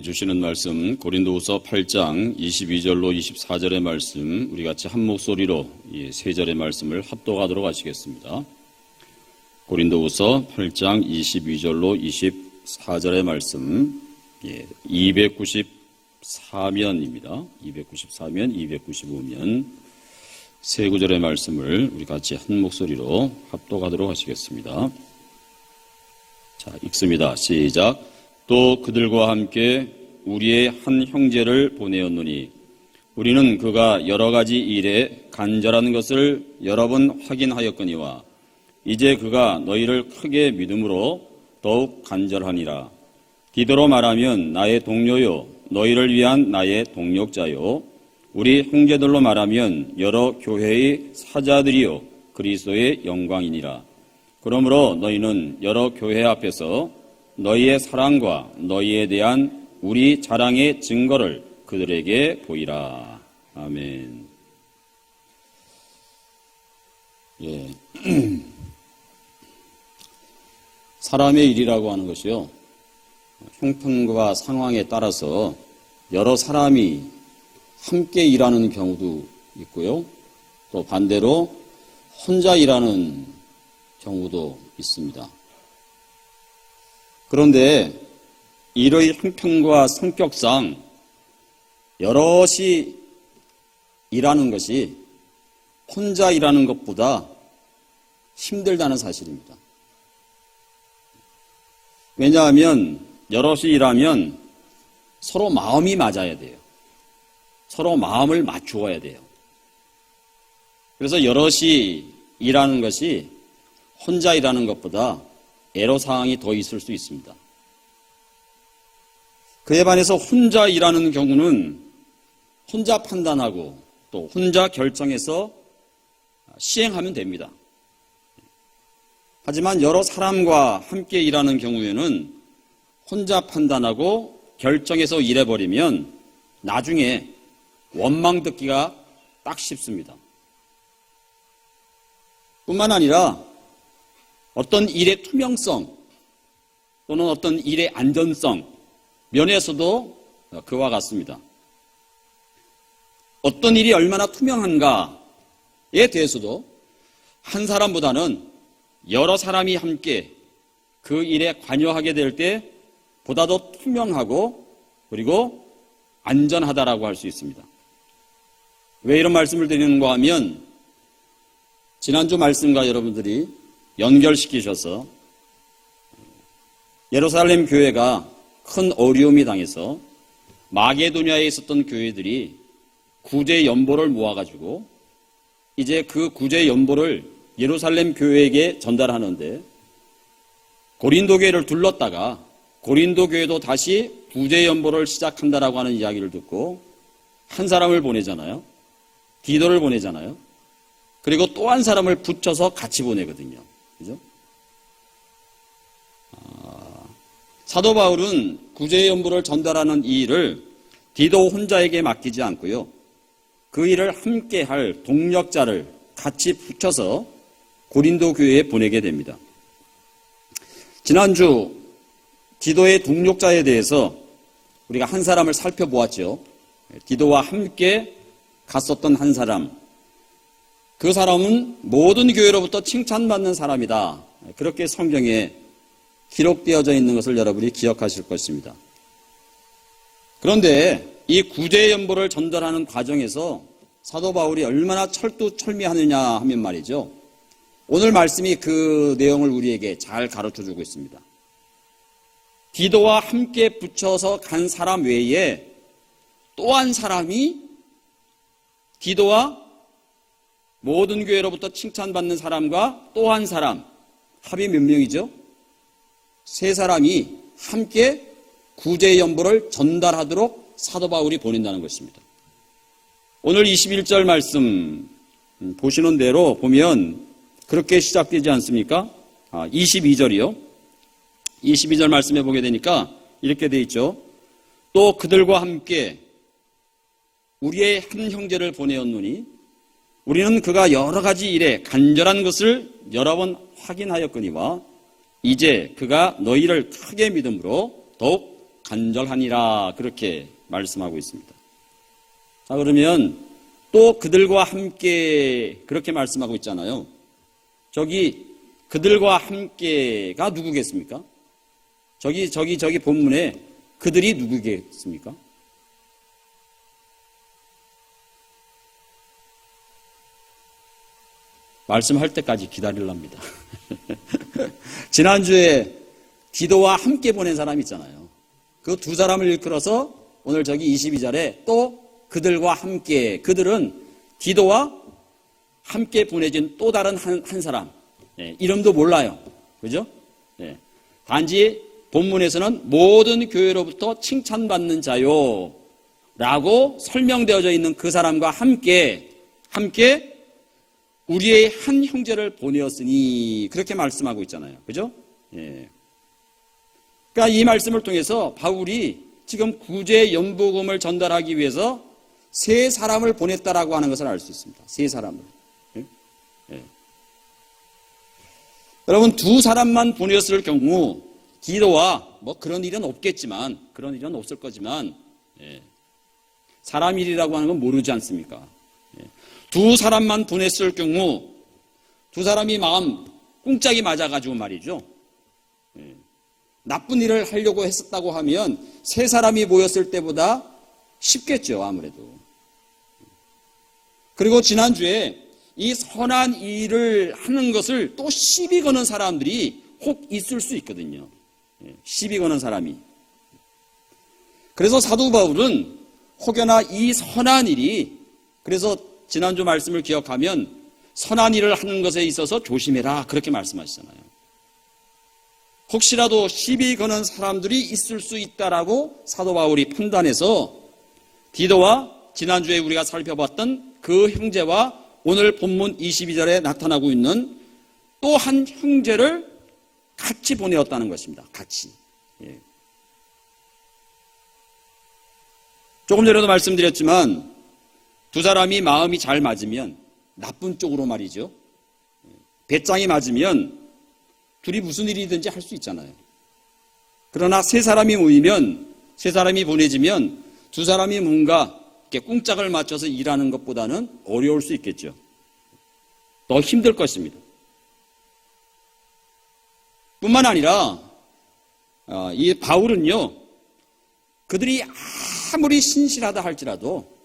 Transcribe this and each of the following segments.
주시는 말씀 고린도후서 8장 22절로 24절의 말씀 우리 같이 한 목소리로 이 세 절의 말씀을 합독하도록 하시겠습니다. 고린도후서 8장 22절로 24절의 말씀 294면입니다. 294면, 295면 세 구절의 말씀을 우리 같이 한 목소리로 합독하도록 하시겠습니다. 자, 읽습니다. 시작. 또 그들과 함께 우리의 한 형제를 보내었노니 우리는 그가 여러 가지 일에 간절한 것을 여러 번 확인하였거니와 이제 그가 너희를 크게 믿음으로 더욱 간절하니라. 디도로 말하면 나의 동료요 너희를 위한 나의 동력자요 우리 형제들로 말하면 여러 교회의 사자들이요 그리스도의 영광이니라. 그러므로 너희는 여러 교회 앞에서 너희의 사랑과 너희에 대한 우리 자랑의 증거를 그들에게 보이라. 아멘. 사람의 일이라고 하는 것이요, 형편과 상황에 따라서 여러 사람이 함께 일하는 경우도 있고요, 또 반대로 혼자 일하는 경우도 있습니다. 그런데 일의 형편과 성격상 여럿이 일하는 것이 혼자 일하는 것보다 힘들다는 사실입니다. 왜냐하면 여럿이 일하면 서로 마음이 맞아야 돼요. 서로 마음을 맞추어야 돼요. 그래서 여럿이 일하는 것이 혼자 일하는 것보다 애로사항이 더 있을 수 있습니다. 그에 반해서 혼자 일하는 경우는 혼자 판단하고 또 혼자 결정해서 시행하면 됩니다. 하지만 여러 사람과 함께 일하는 경우에는 혼자 판단하고 결정해서 일해버리면 나중에 원망 듣기가 딱 쉽습니다. 뿐만 아니라 어떤 일의 투명성 또는 어떤 일의 안전성 면에서도 그와 같습니다. 어떤 일이 얼마나 투명한가에 대해서도 한 사람보다는 여러 사람이 함께 그 일에 관여하게 될 때 보다 더 투명하고 그리고 안전하다라고 할 수 있습니다. 왜 이런 말씀을 드리는가 하면 지난주 말씀과 여러분들이 연결시키셔서 예루살렘 교회가 큰 어려움이 당해서 마게도냐에 있었던 교회들이 구제 연보를 모아가지고 이제 그 구제 연보를 예루살렘 교회에게 전달하는데 고린도 교회를 둘렀다가 고린도 교회도 다시 구제 연보를 시작한다라고 하는 이야기를 듣고 한 사람을 보내잖아요. 디도를 보내잖아요. 그리고 또 한 사람을 붙여서 같이 보내거든요. 그죠? 사도 바울은 구제 연보를 전달하는 이 일을 디도 혼자에게 맡기지 않고요. 그 일을 함께 할 동력자를 같이 붙여서 고린도 교회에 보내게 됩니다. 지난주 디도의 동력자에 대해서 우리가 한 사람을 살펴보았죠. 디도와 함께 갔었던 한 사람. 그 사람은 모든 교회로부터 칭찬받는 사람이다. 그렇게 성경에 기록되어져 있는 것을 여러분이 기억하실 것입니다. 그런데 이 구제 연보를 전달하는 과정에서 사도 바울이 얼마나 철두철미하느냐 하면 말이죠. 오늘 말씀이 그 내용을 우리에게 잘 가르쳐주고 있습니다. 디도와 함께 붙여서 간 사람 외에 또 한 사람이 디도와 모든 교회로부터 칭찬받는 사람과 또 한 사람, 합이 몇 명이죠? 세 사람이 함께 구제 연보를 전달하도록 사도 바울이 보낸다는 것입니다. 오늘 21절 말씀 보시는 대로 보면 그렇게 시작되지 않습니까? 22절이요. 22절 말씀해 보게 되니까 이렇게 돼 있죠. 또 그들과 함께 우리의 한 형제를 보내었노니 우리는 그가 여러 가지 일에 간절한 것을 여러 번 확인하였거니와 이제 그가 너희를 크게 믿음으로 더욱 간절하니라 그렇게 말씀하고 있습니다. 자, 그러면 또 그들과 함께 그렇게 말씀하고 있잖아요. 저기 그들과 함께가 누구겠습니까? 저기 본문에 그들이 누구겠습니까? 말씀할 때까지 기다리랍니다. 지난주에 디도와 함께 보낸 사람 있잖아요. 그 두 사람을 일컬어서 오늘 저기 22절에 또 그들과 함께, 그들은 디도와 함께 보내진 또 다른 한 사람, 이름도 몰라요. 그죠? 단지 본문에서는 모든 교회로부터 칭찬받는 자요 라고 설명되어져 있는 그 사람과 함께 우리의 한 형제를 보내었으니 그렇게 말씀하고 있잖아요. 그죠? 그러니까 이 말씀을 통해서 바울이 지금 구제 연복음을 전달하기 위해서 세 사람을 보냈다라고 하는 것을 알 수 있습니다. 세 사람을. 여러분, 두 사람만 보냈을 경우 디도와 뭐 그런 일은 없겠지만, 그런 일은 없을 거지만, 사람 일이라고 하는 건 모르지 않습니까? 두 사람만 보냈을 경우 두 사람이 마음 꿍짝이 맞아가지고 말이죠. 나쁜 일을 하려고 했었다고 하면 세 사람이 모였을 때보다 쉽겠죠, 아무래도. 그리고 지난주에 이 선한 일을 하는 것을 또 시비 거는 사람들이 혹 있을 수 있거든요. 시비 거는 사람이. 그래서 사도 바울은 혹여나 이 선한 일이, 그래서 지난주 말씀을 기억하면 선한 일을 하는 것에 있어서 조심해라 그렇게 말씀하시잖아요. 혹시라도 시비 거는 사람들이 있을 수 있다라고 사도 바울이 판단해서 디도와 지난주에 우리가 살펴봤던 그 형제와 오늘 본문 22절에 나타나고 있는 또 한 형제를 같이 보내었다는 것입니다. 같이. 조금 전에도 말씀드렸지만 두 사람이 마음이 잘 맞으면, 나쁜 쪽으로 말이죠, 배짱이 맞으면 둘이 무슨 일이든지 할 수 있잖아요. 그러나 세 사람이 모이면, 세 사람이 보내지면 두 사람이 뭔가 이렇게 꿍짝을 맞춰서 일하는 것보다는 어려울 수 있겠죠. 더 힘들 것입니다. 뿐만 아니라 이 바울은요, 그들이 아무리 신실하다 할지라도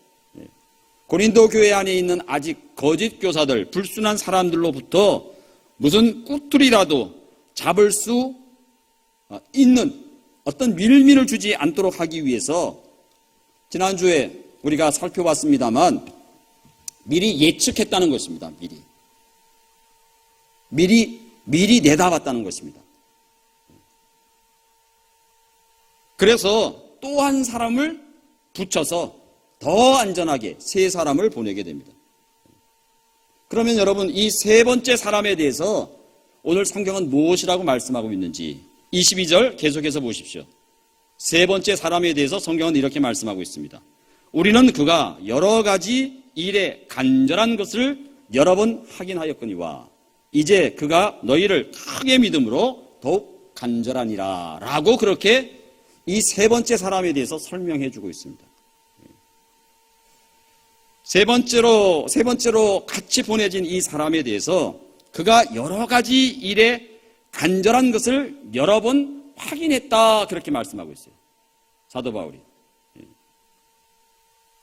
고린도 교회 안에 있는 아직 거짓 교사들, 불순한 사람들로부터 무슨 꾸틀이라도 잡을 수 있는 어떤 밀민을 주지 않도록 하기 위해서 지난주에 우리가 살펴봤습니다만 미리 예측했다는 것입니다. 미리 내다봤다는 것입니다. 그래서 또 한 사람을 붙여서 더 안전하게 세 사람을 보내게 됩니다. 그러면 여러분, 이 세 번째 사람에 대해서 오늘 성경은 무엇이라고 말씀하고 있는지 22절 계속해서 보십시오. 세 번째 사람에 대해서 성경은 이렇게 말씀하고 있습니다. 우리는 그가 여러 가지 일에 간절한 것을 여러 번 확인하였거니와 이제 그가 너희를 크게 믿음으로 더욱 간절하니라 라고 그렇게 이 세 번째 사람에 대해서 설명해 주고 있습니다. 세 번째로 같이 보내진 이 사람에 대해서 그가 여러 가지 일에 간절한 것을 여러 번 확인했다 그렇게 말씀하고 있어요. 사도 바울이.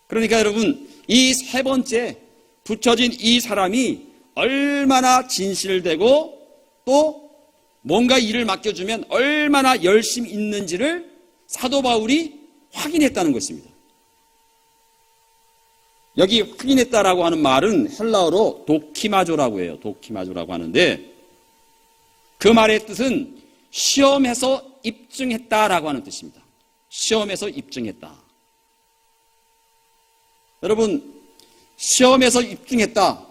그러니까 여러분, 이 세 번째 붙여진 이 사람이 얼마나 진실되고 또 뭔가 일을 맡겨주면 얼마나 열심히 있는지를 사도 바울이 확인했다는 것입니다. 여기 확인했다라고 하는 말은 헬라어로 도키마조라고 해요. 도키마조라고 하는데 그 말의 뜻은 시험해서 입증했다라고 하는 뜻입니다. 시험해서 입증했다. 여러분, 시험해서 입증했다.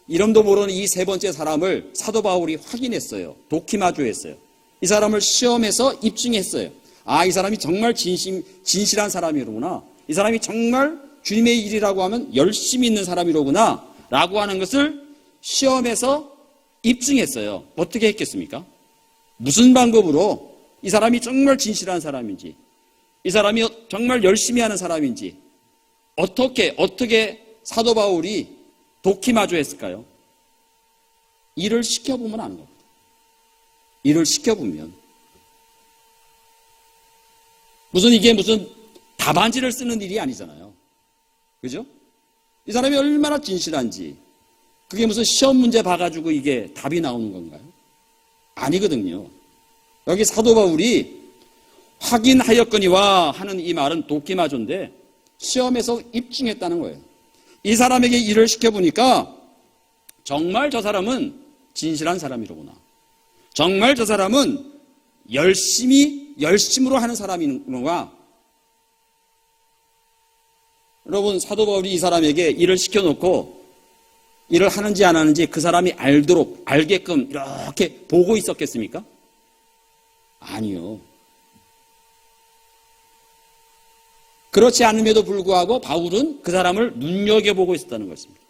이름도 모르는 이 세 번째 사람을 사도 바울이 확인했어요. 도키마조했어요. 이 사람을 시험해서 입증했어요. 아, 이 사람이 정말 진실한 사람이로구나. 이 사람이 정말 주님의 일이라고 하면 열심히 있는 사람이로구나 라고 하는 것을 시험해서 입증했어요. 어떻게 했겠습니까? 무슨 방법으로 이 사람이 정말 진실한 사람인지, 이 사람이 정말 열심히 하는 사람인지 어떻게 사도 바울이 도키마조했을까요? 일을 시켜보면 아는 겁니다. 일을 시켜보면 이게 무슨 답안지를 쓰는 일이 아니잖아요. 그죠? 이 사람이 얼마나 진실한지, 그게 무슨 시험 문제 봐가지고 이게 답이 나오는 건가요? 아니거든요. 여기 사도 바울이 확인하였거니와 하는 이 말은 도키마조인데 시험에서 입증했다는 거예요. 이 사람에게 일을 시켜보니까 정말 저 사람은 진실한 사람이로구나. 정말 저 사람은 열심으로 하는 사람이구나. 여러분, 사도 바울이 이 사람에게 일을 시켜놓고 일을 하는지 안 하는지 그 사람이 알게끔 이렇게 보고 있었겠습니까? 아니요. 그렇지 않음에도 불구하고 바울은 그 사람을 눈여겨보고 있었다는 것입니다.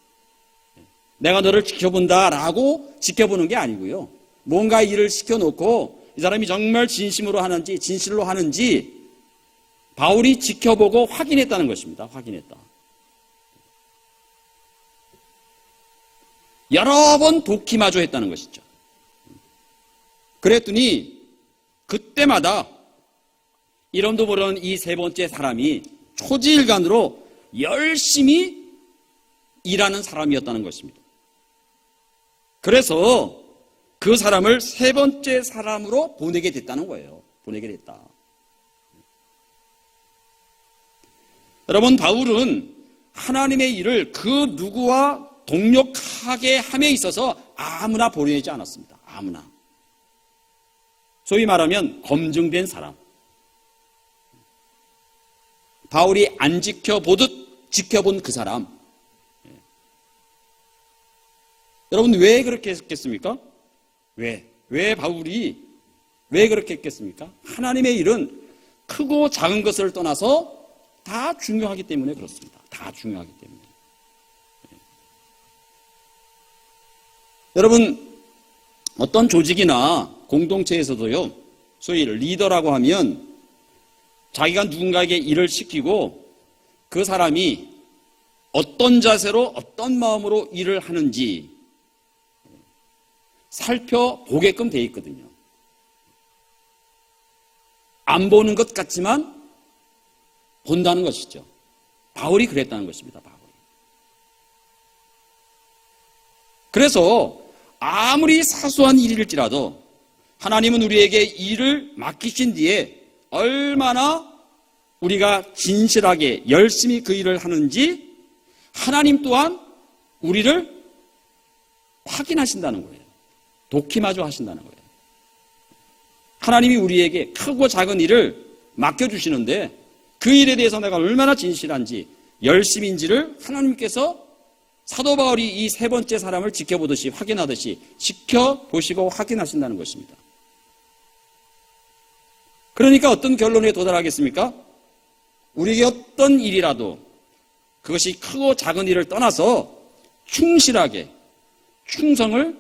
내가 너를 지켜본다라고 지켜보는 게 아니고요. 뭔가 일을 시켜놓고 이 사람이 정말 진심으로 하는지 진실로 하는지 바울이 지켜보고 확인했다는 것입니다. 확인했다. 여러 번 도키마조 했다는 것이죠. 그랬더니 그때마다 이름도 모르는 이 세 번째 사람이 초지일관으로 열심히 일하는 사람이었다는 것입니다. 그래서 그 사람을 세 번째 사람으로 보내게 됐다는 거예요. 보내게 됐다. 여러분, 바울은 하나님의 일을 그 누구와 동력하게 함에 있어서 아무나 보내지 않았습니다. 아무나. 소위 말하면 검증된 사람. 바울이 안 지켜보듯 지켜본 그 사람. 여러분, 왜 그렇게 했겠습니까? 왜 바울이 왜 그렇게 했겠습니까? 하나님의 일은 크고 작은 것을 떠나서 다 중요하기 때문에 그렇습니다. 다 중요하기 때문에. 여러분, 어떤 조직이나 공동체에서도요, 소위 리더라고 하면 자기가 누군가에게 일을 시키고 그 사람이 어떤 자세로 어떤 마음으로 일을 하는지 살펴보게끔 돼 있거든요. 안 보는 것 같지만 본다는 것이죠. 바울이 그랬다는 것입니다. 바울이. 그래서 아무리 사소한 일일지라도 하나님은 우리에게 일을 맡기신 뒤에 얼마나 우리가 진실하게 열심히 그 일을 하는지 하나님 또한 우리를 확인하신다는 거예요. 도키마조 하신다는 거예요. 하나님이 우리에게 크고 작은 일을 맡겨주시는데 그 일에 대해서 내가 얼마나 진실한지 열심인지를 하나님께서 사도 바울이 이 세 번째 사람을 지켜보듯이 확인하듯이 지켜보시고 확인하신다는 것입니다. 그러니까 어떤 결론에 도달하겠습니까? 우리에게 어떤 일이라도 그것이 크고 작은 일을 떠나서 충실하게 충성을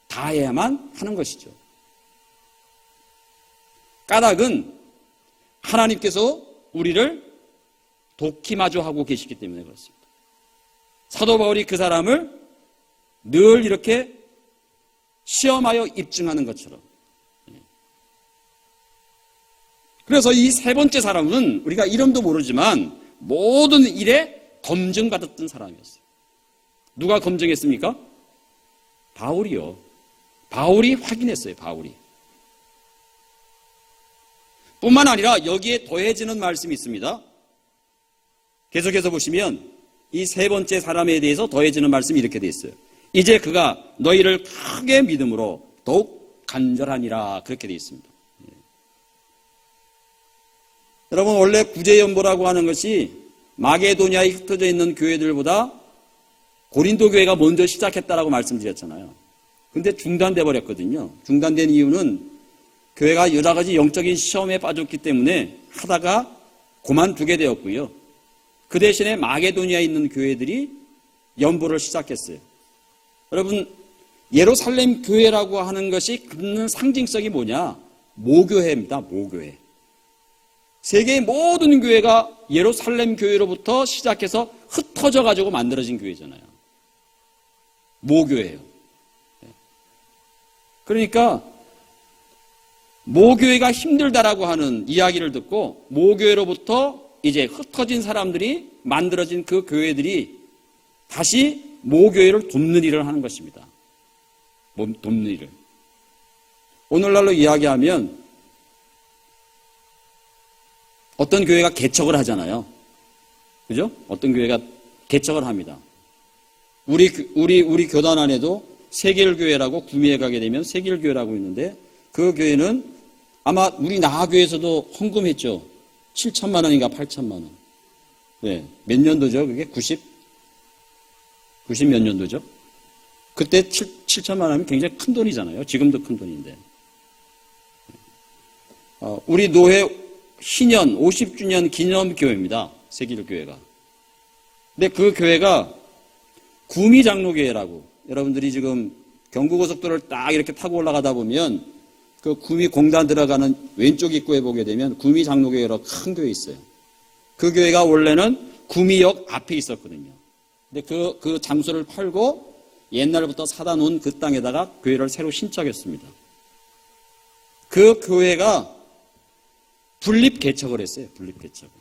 다해야만 하는 것이죠. 까닭은 하나님께서 우리를 도키마조하고 계시기 때문에 그렇습니다. 사도 바울이 그 사람을 늘 이렇게 시험하여 입증하는 것처럼. 그래서 이 세 번째 사람은 우리가 이름도 모르지만 모든 일에 검증받았던 사람이었어요. 누가 검증했습니까? 바울이요. 바울이 확인했어요. 바울이. 뿐만 아니라 여기에 더해지는 말씀이 있습니다. 계속해서 보시면 이 세 번째 사람에 대해서 더해지는 말씀이 이렇게 되어 있어요. 이제 그가 너희를 크게 믿음으로 더욱 간절하니라, 그렇게 되어 있습니다. 여러분, 원래 구제연보라고 하는 것이 마게도냐에 흩어져 있는 교회들보다 고린도 교회가 먼저 시작했다라고 말씀드렸잖아요. 근데 중단돼 버렸거든요. 중단된 이유는 교회가 여러 가지 영적인 시험에 빠졌기 때문에 하다가 그만두게 되었고요. 그 대신에 마게도니아에 있는 교회들이 연보를 시작했어요. 여러분, 예루살렘 교회라고 하는 것이 갖는 상징성이 뭐냐? 모교회입니다. 모교회. 세계의 모든 교회가 예루살렘 교회로부터 시작해서 흩어져 가지고 만들어진 교회잖아요. 모교회예요. 그러니까 모교회가 힘들다라고 하는 이야기를 듣고 모교회로부터 이제 흩어진 사람들이 만들어진 그 교회들이 다시 모교회를 돕는 일을 하는 것입니다. 돕는 일을. 오늘날로 이야기하면 어떤 교회가 개척을 하잖아요. 그죠? 어떤 교회가 개척을 합니다. 우리 교단 안에도 세길교회라고 구미에 가게 되면 세길교회라고 있는데 그 교회는 아마 우리 나하교에서도 헌금했죠. 7천만 원인가 8천만 원. 네, 몇 년도죠? 그게 90 몇 년도죠? 그때 7천만 원이면 굉장히 큰 돈이잖아요. 지금도 큰 돈인데. 우리 노회 희년 50주년 기념교회입니다. 세길교회가. 근데 그 교회가 구미 장로교회라고, 여러분들이 지금 경부고속도로를 딱 이렇게 타고 올라가다 보면 그 구미 공단 들어가는 왼쪽 입구에 보게 되면 구미 장로교회라고 큰 교회 있어요. 그 교회가 원래는 구미역 앞에 있었거든요. 근데 그 장소를 팔고 옛날부터 사다 놓은 그 땅에다가 교회를 새로 신축했습니다. 그 교회가 분립 개척을 했어요. 분립 개척을.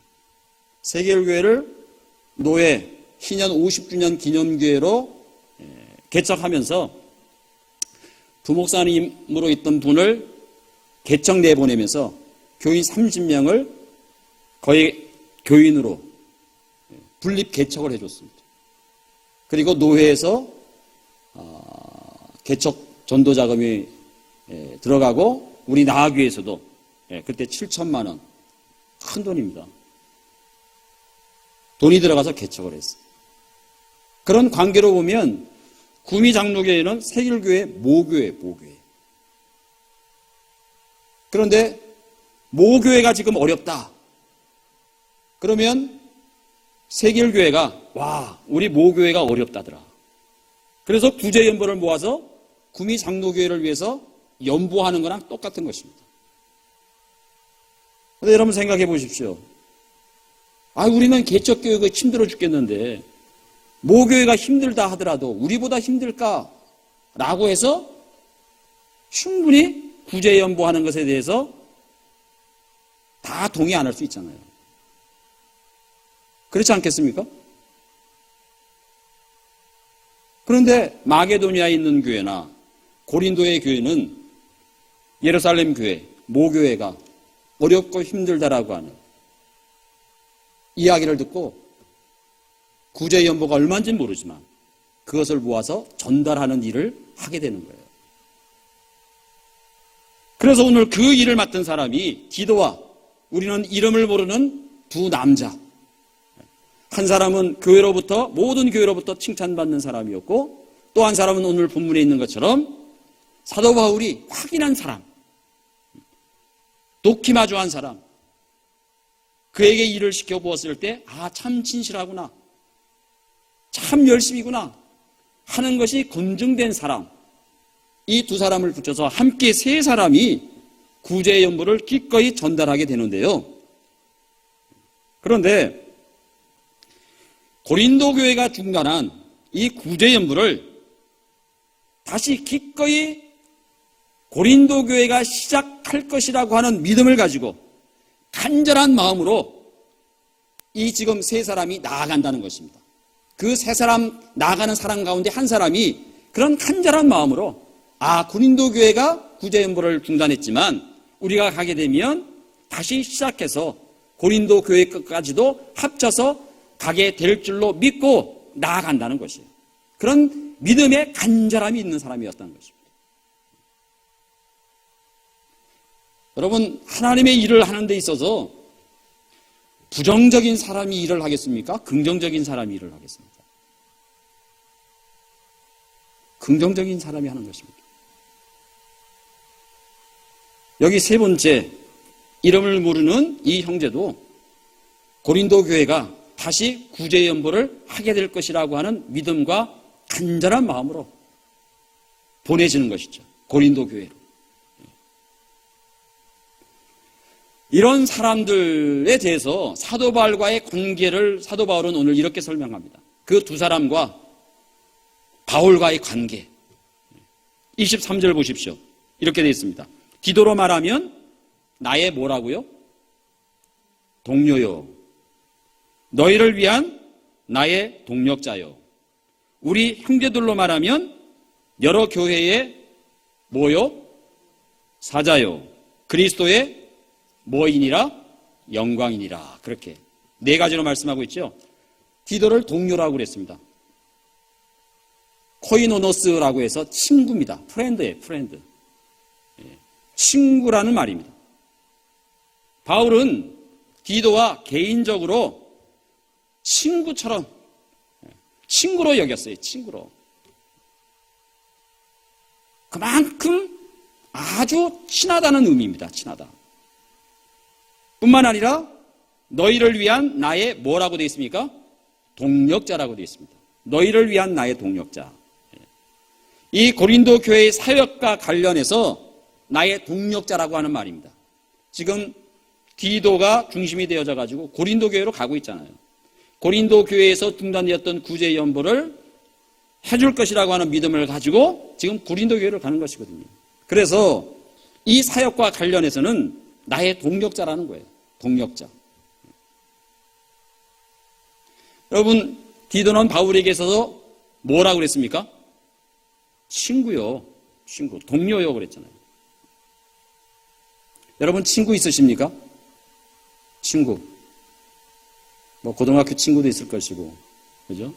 세길교회를 노회 희년 50주년 기념교회로 개척하면서 부목사님으로 있던 분을 개척 내보내면서 교인 30명을 거의 교인으로 분립 개척을 해줬습니다. 그리고 노회에서 개척 전도 자금이 들어가고 우리 나하교에서도 그때 7천만 원, 큰 돈입니다. 돈이 들어가서 개척을 했어요. 그런 관계로 보면 구미 장로교회는 세길교회 모교회. 그런데 모교회가 지금 어렵다. 그러면 세길교회가 우리 모교회가 어렵다더라. 그래서 구제연보를 모아서 구미 장로교회를 위해서 연보하는 거랑 똑같은 것입니다. 그런데 여러분 생각해 보십시오. 우리는 개척교회가 힘들어 죽겠는데 모교회가 힘들다 하더라도 우리보다 힘들까라고 해서 충분히 구제연보하는 것에 대해서 다 동의 안 할 수 있잖아요. 그렇지 않겠습니까? 그런데 마게도니아에 있는 교회나 고린도의 교회는 예루살렘 교회, 모교회가 어렵고 힘들다라고 하는 이야기를 듣고 구제연보가 얼마인지는 모르지만 그것을 모아서 전달하는 일을 하게 되는 거예요. 그래서 오늘 그 일을 맡은 사람이 디도와 우리는 이름을 모르는 두 남자, 한 사람은 모든 교회로부터 칭찬받는 사람이었고 또 한 사람은 오늘 본문에 있는 것처럼 사도 바울이 확인한 사람, 독히 마주한 사람, 그에게 일을 시켜보았을 때 참 진실하구나, 참 열심이구나 하는 것이 검증된 사람, 이 두 사람을 붙여서 함께 세 사람이 구제의 연보를 기꺼이 전달하게 되는데요. 그런데 고린도 교회가 중단한 이 구제의 연보를 다시 기꺼이 고린도 교회가 시작할 것이라고 하는 믿음을 가지고 간절한 마음으로 이 지금 세 사람이 나아간다는 것입니다. 그 세 사람 나아가는 사람 가운데 한 사람이 그런 간절한 마음으로 고린도 교회가 구제연보를 중단했지만 우리가 가게 되면 다시 시작해서 고린도 교회 끝까지도 합쳐서 가게 될 줄로 믿고 나아간다는 것이에요. 그런 믿음의 간절함이 있는 사람이었다는 것입니다. 여러분, 하나님의 일을 하는 데 있어서 부정적인 사람이 일을 하겠습니까? 긍정적인 사람이 일을 하겠습니까? 긍정적인 사람이 하는 것입니다. 여기 세 번째, 이름을 모르는 이 형제도 고린도 교회가 다시 구제연보를 하게 될 것이라고 하는 믿음과 간절한 마음으로 보내지는 것이죠. 고린도 교회로. 이런 사람들에 대해서 사도 바울과의 관계를 사도 바울은 오늘 이렇게 설명합니다. 그 두 사람과 바울과의 관계. 23절 보십시오. 이렇게 되어 있습니다. 디도로 말하면 나의 뭐라고요? 동료요. 너희를 위한 나의 동력자요. 우리 형제들로 말하면 여러 교회의 뭐요? 사자요. 그리스도의 뭐이니라? 영광이니라. 그렇게 네 가지로 말씀하고 있죠. 디도를 동료라고 그랬습니다. 코이노노스라고 해서 친구입니다. 프렌드예요. 프렌드. 친구라는 말입니다. 바울은 디도와 개인적으로 친구처럼 친구로 여겼어요. 친구로. 그만큼 아주 친하다는 의미입니다. 친하다. 뿐만 아니라 너희를 위한 나의 뭐라고 되어 있습니까? 동력자라고 되어 있습니다. 너희를 위한 나의 동력자. 이 고린도 교회의 사역과 관련해서 나의 동력자라고 하는 말입니다. 지금 디도가 중심이 되어져 가지고 고린도 교회로 가고 있잖아요. 고린도 교회에서 중단되었던 구제 연보를 해줄 것이라고 하는 믿음을 가지고 지금 고린도 교회로 가는 것이거든요. 그래서 이 사역과 관련해서는 나의 동력자라는 거예요. 동력자. 여러분, 디도는 바울에게 있어서 뭐라고 그랬습니까? 친구요. 친구. 동료요. 그랬잖아요. 여러분, 친구 있으십니까? 친구. 뭐, 고등학교 친구도 있을 것이고, 그죠?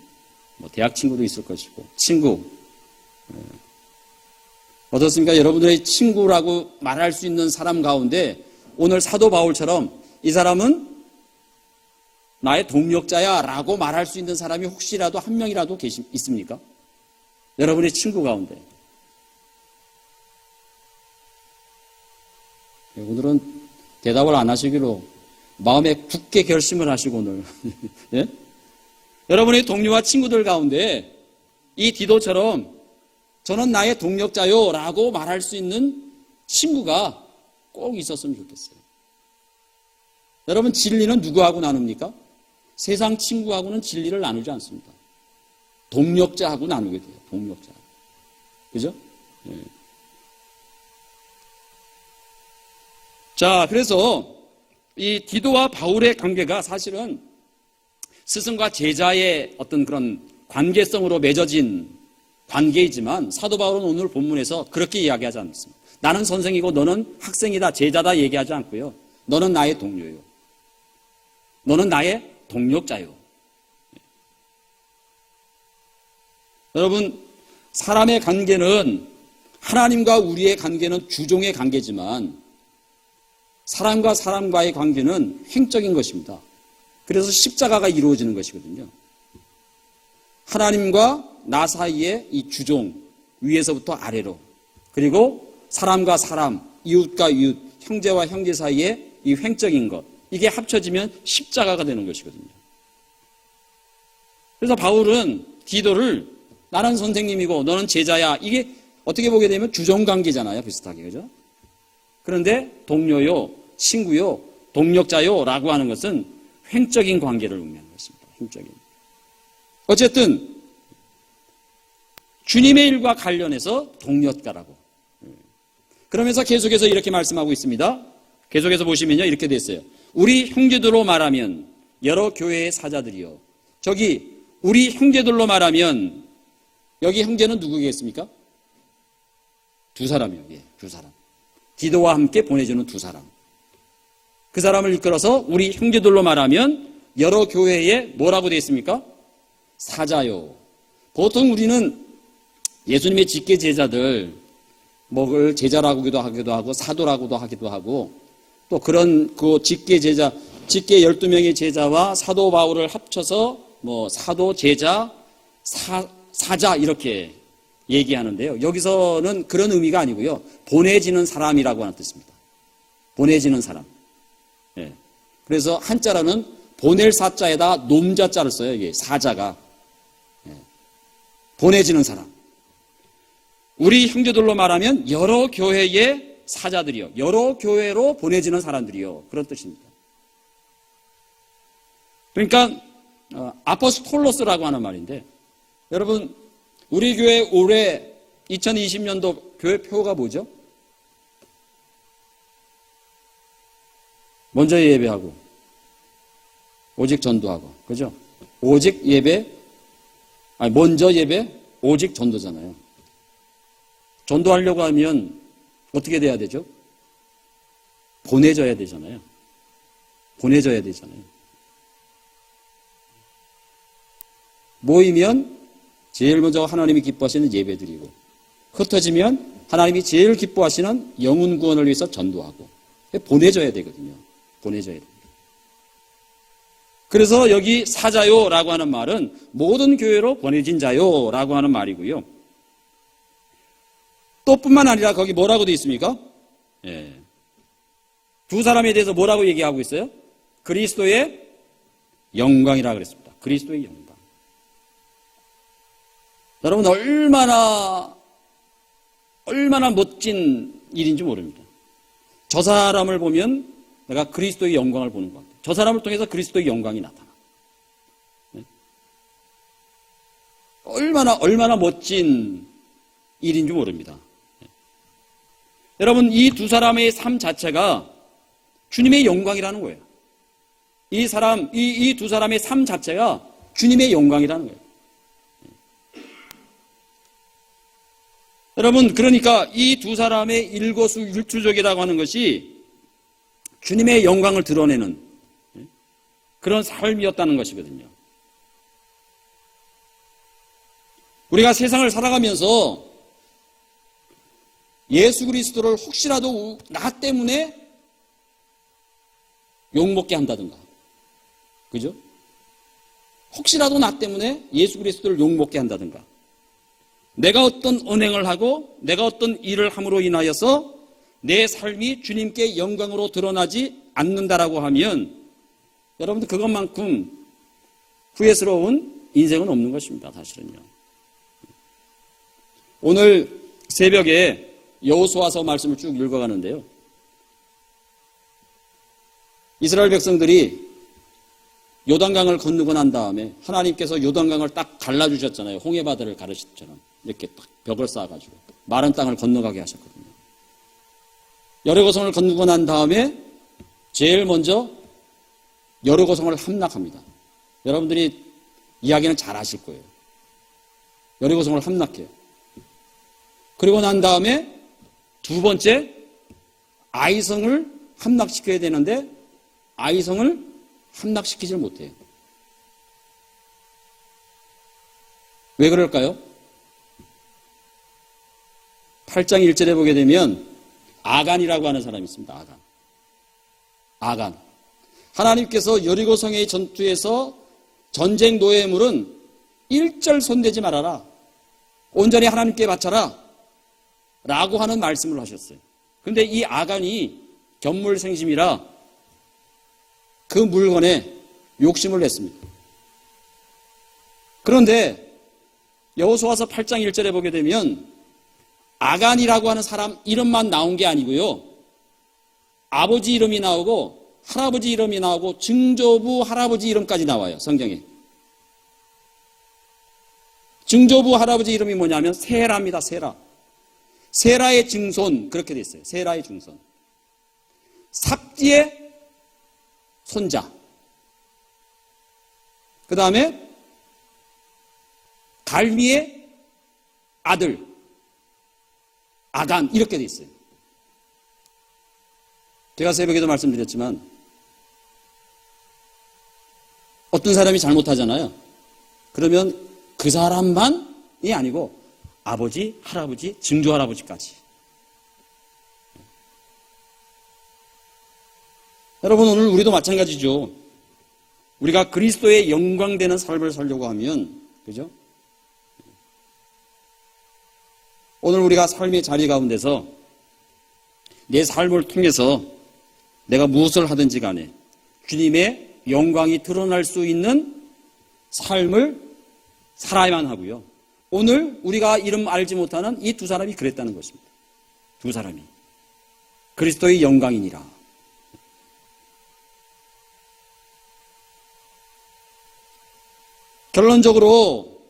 뭐, 대학 친구도 있을 것이고, 친구. 어떻습니까? 여러분들의 친구라고 말할 수 있는 사람 가운데 오늘 사도 바울처럼 이 사람은 나의 동력자야 라고 말할 수 있는 사람이 혹시라도 한 명이라도 있습니까? 여러분의 친구 가운데. 오늘은 대답을 안 하시기로 마음에 굳게 결심을 하시고 오늘. 예? 여러분의 동료와 친구들 가운데 이 디도처럼 저는 나의 동력자요 라고 말할 수 있는 친구가 꼭 있었으면 좋겠어요. 여러분, 진리는 누구하고 나눕니까? 세상 친구하고는 진리를 나누지 않습니다. 동력자하고 나누게 돼요. 동력자. 그죠? 예. 자, 그래서 이 디도와 바울의 관계가 사실은 스승과 제자의 어떤 그런 관계성으로 맺어진 관계이지만 사도 바울은 오늘 본문에서 그렇게 이야기하지 않습니다. 나는 선생이고 너는 학생이다, 제자다 얘기하지 않고요. 너는 나의 동료요. 너는 나의 동력자요. 여러분, 사람의 관계는 하나님과 우리의 관계는 주종의 관계지만 사람과 사람과의 관계는 행적인 것입니다. 그래서 십자가가 이루어지는 것이거든요. 하나님과 나 사이에 이 주종, 위에서부터 아래로, 그리고 사람과 사람, 이웃과 이웃, 형제와 형제 사이에 이 횡적인 것, 이게 합쳐지면 십자가가 되는 것이거든요. 그래서 바울은 디도를 나는 선생님이고 너는 제자야, 이게 어떻게 보게 되면 주종관계잖아요. 비슷하게. 그죠? 그런데 동료요, 친구요, 동력자요 라고 하는 것은 횡적인 관계를 의미하는 것입니다. 횡적인. 어쨌든 주님의 일과 관련해서 동력가라고. 그러면서 계속해서 이렇게 말씀하고 있습니다. 계속해서 보시면요, 이렇게 됐어요. 우리 형제들로 말하면 여러 교회의 사자들이요. 저기 우리 형제들로 말하면 여기 형제는 누구겠습니까? 두 사람이요. 예, 두 사람. 디도와 함께 보내주는 두 사람. 그 사람을 이끌어서 우리 형제들로 말하면 여러 교회에 뭐라고 되어 있습니까? 사자요. 보통 우리는 예수님의 직계 제자들, 뭐를 제자라고도 하기도 하고 사도라고도 하기도 하고 또 그런 그 직계 제자, 직계 12명의 제자와 사도 바울을 합쳐서 뭐 사도, 제자, 사자 이렇게 얘기하는데요. 여기서는 그런 의미가 아니고요. 보내지는 사람이라고 하는 뜻입니다. 보내지는 사람. 예. 그래서 한자로는 보낼 사자에다 놈자자를 써요. 이게 사자가. 예. 보내지는 사람. 우리 형제들로 말하면 여러 교회의 사자들이요. 여러 교회로 보내지는 사람들이요. 그런 뜻입니다. 그러니까 아포스톨로스라고 하는 말인데, 여러분 우리 교회 올해 2020년도 교회 표가 뭐죠? 먼저 예배하고 오직 전도하고, 그죠? 오직 예배, 먼저 예배, 오직 전도잖아요. 전도하려고 하면 어떻게 돼야 되죠? 보내져야 되잖아요. 보내져야 되잖아요. 모이면 제일 먼저 하나님이 기뻐하시는 예배 드리고, 흩어지면 하나님이 제일 기뻐하시는 영혼 구원을 위해서 전도하고, 보내져야 되거든요. 보내져야 됩니다. 그래서 여기 사자요라고 하는 말은 모든 교회로 보내진 자요라고 하는 말이고요. 또 뿐만 아니라 거기 뭐라고 되어 있습니까? 두 사람에 대해서 뭐라고 얘기하고 있어요? 그리스도의 영광이라고 그랬습니다. 그리스도의 영광. 여러분 얼마나 멋진 일인지 모릅니다. 저 사람을 보면 내가 그리스도의 영광을 보는 것 같아요. 저 사람을 통해서 그리스도의 영광이 나타나. 얼마나 멋진 일인지 모릅니다. 여러분, 이 두 사람의 삶 자체가 주님의 영광이라는 거예요. 이 두 사람의 삶 자체가 주님의 영광이라는 거예요. 여러분, 그러니까 이 두 사람의 일거수일투족이라고 하는 것이 주님의 영광을 드러내는 그런 삶이었다는 것이거든요. 우리가 세상을 살아가면서 예수 그리스도를 혹시라도 나 때문에 욕먹게 한다든가, 그죠? 혹시라도 나 때문에 예수 그리스도를 욕먹게 한다든가, 내가 어떤 언행을 하고 내가 어떤 일을 함으로 인하여서 내 삶이 주님께 영광으로 드러나지 않는다라고 하면 여러분들 그것만큼 후회스러운 인생은 없는 것입니다. 사실은요. 오늘 새벽에 여호수아서 말씀을 쭉 읽어가는데요. 이스라엘 백성들이 요단강을 건너고 난 다음에 하나님께서 요단강을 딱 갈라주셨잖아요. 홍해바다를 가르쳤처럼 이렇게 딱 벽을 쌓아가지고 마른 땅을 건너가게 하셨거든요. 여리고성을 건너고 난 다음에 제일 먼저 여리고성을 함락합니다. 여러분들이 이야기는 잘 아실 거예요. 여리고성을 함락해요. 그리고 난 다음에 두 번째 아이성을 함락시켜야 되는데 아이성을 함락시키질 못해요. 왜 그럴까요? 8장 1절에 보게 되면 아간이라고 하는 사람이 있습니다. 아간. 하나님께서 여리고성의 전투에서 전쟁 노예물은 일절 손대지 말아라. 온전히 하나님께 바쳐라. 라고 하는 말씀을 하셨어요. 그런데 이 아간이 견물생심이라 그 물건에 욕심을 냈습니다. 그런데 여호수아서 8장 1절에 보게 되면 아간이라고 하는 사람 이름만 나온 게 아니고요. 아버지 이름이 나오고 할아버지 이름이 나오고 증조부 할아버지 이름까지 나와요. 성경에. 증조부 할아버지 이름이 뭐냐면 세라입니다. 세라. 세라의 증손 그렇게 돼 있어요. 세라의 증손. 삽지의 손자. 그 다음에 갈미의 아들 아간 이렇게 돼 있어요. 제가 새벽에도 말씀드렸지만 어떤 사람이 잘못하잖아요. 그러면 그 사람만이 아니고 아버지, 할아버지, 증조할아버지까지. 여러분 오늘 우리도 마찬가지죠. 우리가 그리스도의 영광되는 삶을 살려고 하면 그죠? 오늘 우리가 삶의 자리 가운데서 내 삶을 통해서 내가 무엇을 하든지 간에 주님의 영광이 드러날 수 있는 삶을 살아야만 하고요. 오늘 우리가 이름 알지 못하는 이 두 사람이 그랬다는 것입니다. 두 사람이. 그리스도의 영광이니라. 결론적으로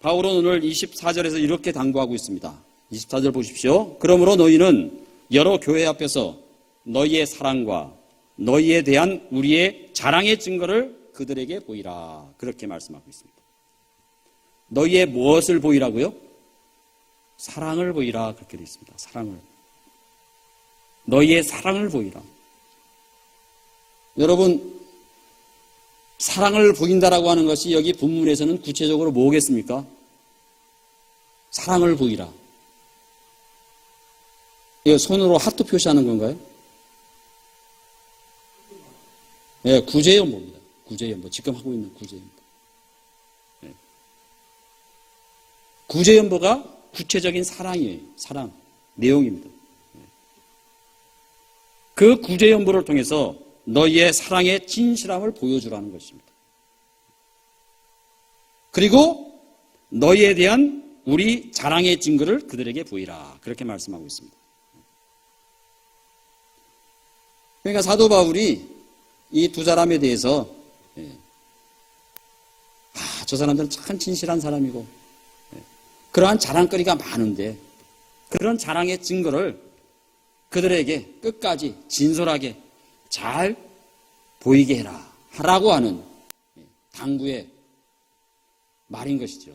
바울은 오늘 24절에서 이렇게 당부하고 있습니다. 24절 보십시오. 그러므로 너희는 여러 교회 앞에서 너희의 사랑과 너희에 대한 우리의 자랑의 증거를 그들에게 보이라. 그렇게 말씀하고 있습니다. 너희의 무엇을 보이라고요? 사랑을 보이라. 그렇게 되어 있습니다. 사랑을. 너희의 사랑을 보이라. 여러분, 사랑을 보인다라고 하는 것이 여기 본문에서는 구체적으로 뭐겠습니까? 사랑을 보이라. 이거 손으로 하트 표시하는 건가요? 예, 구제연보입니다. 구제연보. 지금 하고 있는 구제연보. 예. 구제연보가 구체적인 사랑이에요. 사랑. 내용입니다. 예. 그 구제연보를 통해서 너희의 사랑의 진실함을 보여주라는 것입니다. 그리고 너희에 대한 우리 자랑의 증거를 그들에게 보이라. 그렇게 말씀하고 있습니다. 그러니까 사도 바울이 이 두 사람에 대해서 저 사람들은 참 진실한 사람이고 그러한 자랑거리가 많은데 그런 자랑의 증거를 그들에게 끝까지 진솔하게 잘 보이게 해라 하라고 하는 당부의 말인 것이죠.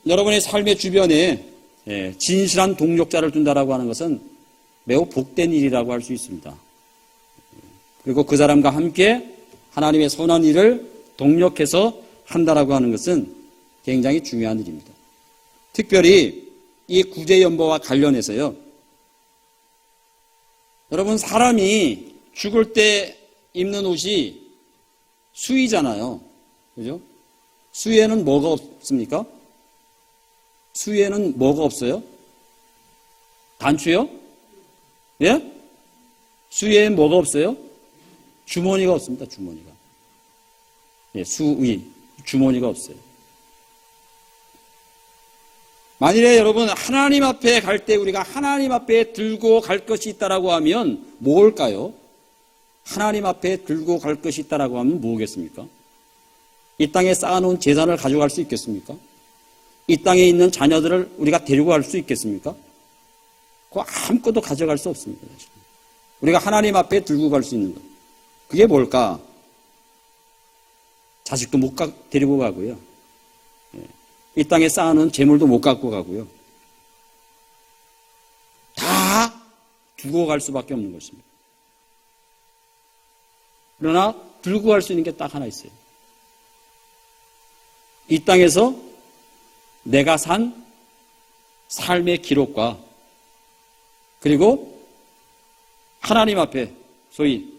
여러분의 삶의 주변에 진실한 동력자를 둔다라고 하는 것은 매우 복된 일이라고 할 수 있습니다. 그리고 그 사람과 함께 하나님의 선한 일을 동력해서 한다라고 하는 것은 굉장히 중요한 일입니다. 특별히 이 구제연보와 관련해서요. 여러분, 사람이 죽을 때 입는 옷이 수의잖아요. 그죠? 수의에는 뭐가 없습니까? 수의에는 뭐가 없어요? 단추요? 예? 수의에는 뭐가 없어요? 주머니가 없습니다. 주머니가. 예, 수의. 주머니가 없어요. 만일에 여러분 하나님 앞에 갈 때 우리가 하나님 앞에 들고 갈 것이 있다라고 하면 뭘까요? 하나님 앞에 들고 갈 것이 있다라고 하면 뭐겠습니까? 이 땅에 쌓아놓은 재산을 가져갈 수 있겠습니까? 이 땅에 있는 자녀들을 우리가 데리고 갈 수 있겠습니까? 그거 아무것도 가져갈 수 없습니다. 우리가 하나님 앞에 들고 갈 수 있는 것. 그게 뭘까? 자식도 못 데리고 가고요. 이 땅에 쌓아놓은 재물도 못 갖고 가고요. 다 두고 갈 수밖에 없는 것입니다. 그러나 들고 갈 수 있는 게 딱 하나 있어요. 이 땅에서 내가 산 삶의 기록과 그리고 하나님 앞에 소위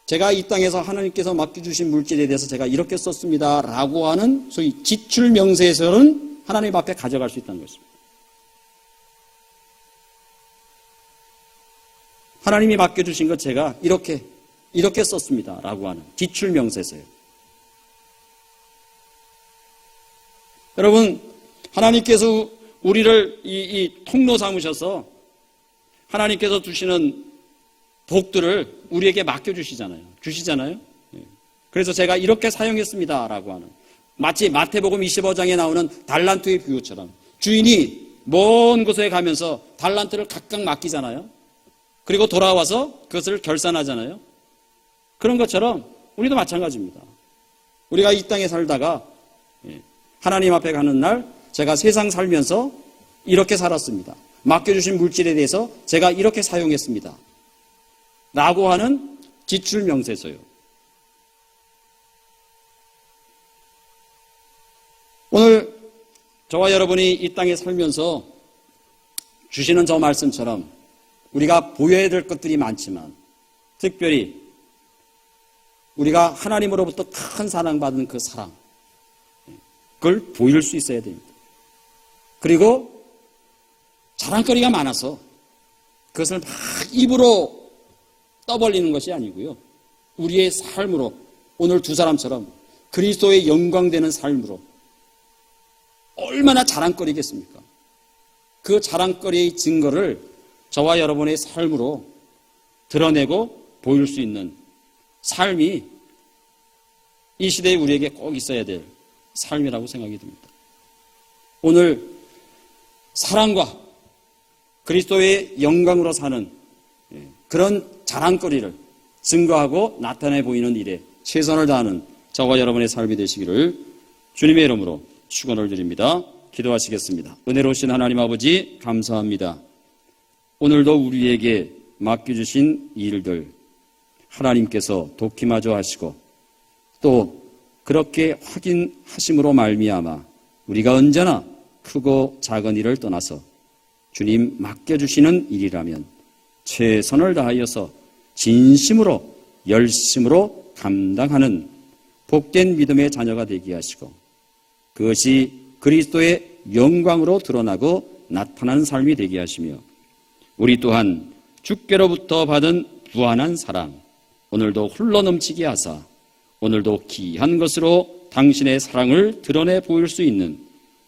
제가 이 땅에서 하나님께서 맡겨주신 물질에 대해서 제가 이렇게 썼습니다 라고 하는 소위 지출명세서는 하나님 앞에 가져갈 수 있다는 것입니다. 하나님이 맡겨주신 것 제가 이렇게 썼습니다 라고 하는 지출명세서예요. 여러분, 하나님께서 우리를 이 통로 삼으셔서 하나님께서 주시는 복들을 우리에게 맡겨주시잖아요. 주시잖아요. 그래서 제가 이렇게 사용했습니다 라고 하는, 마치 마태복음 25장에 나오는 달란트의 비유처럼 주인이 먼 곳에 가면서 달란트를 각각 맡기잖아요. 그리고 돌아와서 그것을 결산하잖아요. 그런 것처럼 우리도 마찬가지입니다. 우리가 이 땅에 살다가 하나님 앞에 가는 날 제가 세상 살면서 이렇게 살았습니다. 맡겨주신 물질에 대해서 제가 이렇게 사용했습니다 라고 하는 지출명세서요. 오늘 저와 여러분이 이 땅에 살면서 주시는 저 말씀처럼 우리가 보여야 될 것들이 많지만 특별히 우리가 하나님으로부터 큰 사랑받은 그 사랑, 그걸 보일 수 있어야 됩니다. 그리고 자랑거리가 많아서 그것을 막 입으로 떠벌리는 것이 아니고요. 우리의 삶으로 오늘 두 사람처럼 그리스도의 영광되는 삶으로 얼마나 자랑거리겠습니까? 그 자랑거리의 증거를 저와 여러분의 삶으로 드러내고 보일 수 있는 삶이 이 시대에 우리에게 꼭 있어야 될 삶이라고 생각이 듭니다. 오늘 사랑과 그리스도의 영광으로 사는 그런 자랑거리를 증거하고 나타내 보이는 일에 최선을 다하는 저와 여러분의 삶이 되시기를 주님의 이름으로 축원을 드립니다. 기도하시겠습니다. 은혜로우신 하나님 아버지 감사합니다. 오늘도 우리에게 맡겨주신 일들 하나님께서 돕기마저 하시고 또 그렇게 확인하심으로 말미암아 우리가 언제나 크고 작은 일을 떠나서 주님 맡겨주시는 일이라면 최선을 다하여서 진심으로 열심으로 감당하는 복된 믿음의 자녀가 되게 하시고 그것이 그리스도의 영광으로 드러나고 나타나는 삶이 되게 하시며 우리 또한 주께로부터 받은 무한한 사랑 오늘도 흘러넘치게 하사 오늘도 귀한 것으로 당신의 사랑을 드러내 보일 수 있는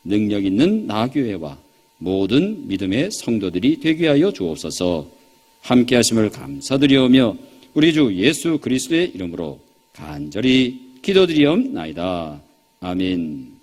능력 있는 나교회와 모든 믿음의 성도들이 되게 하여 주옵소서. 함께 하심을 감사드리오며 우리 주 예수 그리스도의 이름으로 간절히 기도드리옵나이다. 아멘.